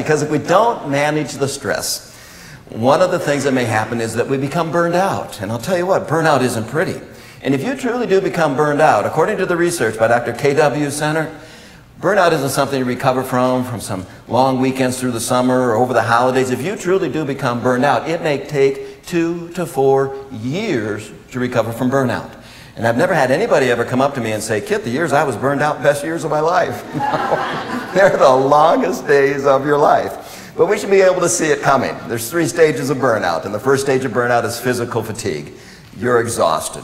because if we don't manage the stress, one of the things that may happen is that we become burned out. And I'll tell you what, burnout isn't pretty. And if you truly do become burned out, according to the research by Dr. K.W. Center, burnout isn't something you recover from some long weekends through the summer or over the holidays. If you truly do become burned out, it may take 2 to 4 years to recover from burnout. And I've never had anybody ever come up to me and say, Kit, the years I was burned out, best years of my life. They're the longest days of your life. But we should be able to see it coming. There's 3 stages of burnout, and the first stage of burnout is physical fatigue. You're exhausted.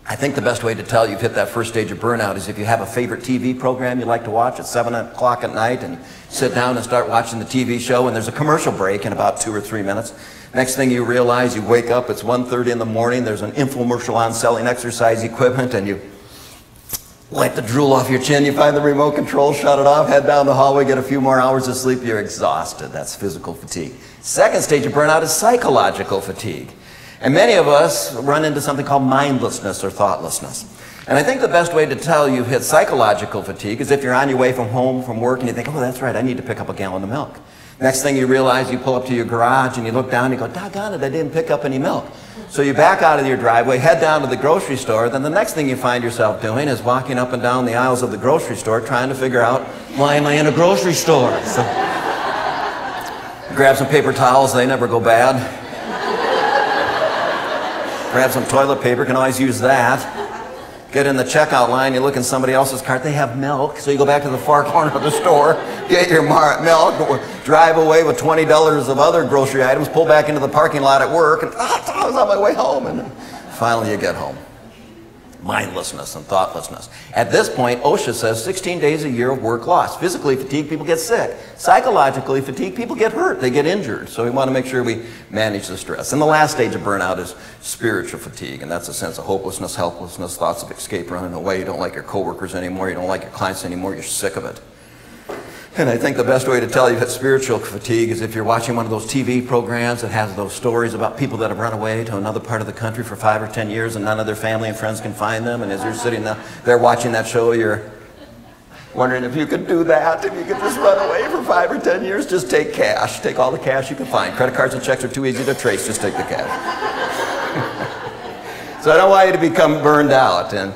I think the best way to tell you've hit that first stage of burnout is if you have a favorite TV program you like to watch at 7 o'clock at night, and you sit down and start watching the TV show, and there's a commercial break in about 2 or 3 minutes. Next thing you realize, you wake up, it's 1:30 in the morning, there's an infomercial on selling exercise equipment, and you wipe the drool off your chin, you find the remote control, shut it off, head down the hallway, get a few more hours of sleep, you're exhausted. That's physical fatigue. Second stage of burnout is psychological fatigue. And many of us run into something called mindlessness or thoughtlessness. And I think the best way to tell you've hit psychological fatigue is if you're on your way from home, from work, and you think, oh, that's right, I need to pick up a gallon of milk. Next thing you realize, you pull up to your garage and you look down and you go, doggone it, I didn't pick up any milk. So you back out of your driveway, head down to the grocery store, then the next thing you find yourself doing is walking up and down the aisles of the grocery store trying to figure out, why am I in a grocery store? So, grab some paper towels, they never go bad. Grab some toilet paper, can always use that. Get in the checkout line, you look in somebody else's cart, they have milk, so you go back to the far corner of the store, get your milk, drive away with $20 of other grocery items, pull back into the parking lot at work, and I was on my way home, and finally you get home. Mindlessness and thoughtlessness. At this point, OSHA says 16 days a year of work lost. Physically fatigued people get sick. Psychologically fatigued people get hurt. They get injured. So we want to make sure we manage the stress. And the last stage of burnout is spiritual fatigue. And that's a sense of hopelessness, helplessness, thoughts of escape, running away. You don't like your coworkers anymore. You don't like your clients anymore. You're sick of it. And I think the best way to tell you've had spiritual fatigue is if you're watching one of those TV programs that has those stories about people that have run away to another part of the country for 5 or 10 years and none of their family and friends can find them. And as you're sitting there watching that show, you're wondering if you could do that, if you could just run away for 5 or 10 years. Just take cash. Take all the cash you can find. Credit cards and checks are too easy to trace. Just take the cash. So I don't want you to become burned out. And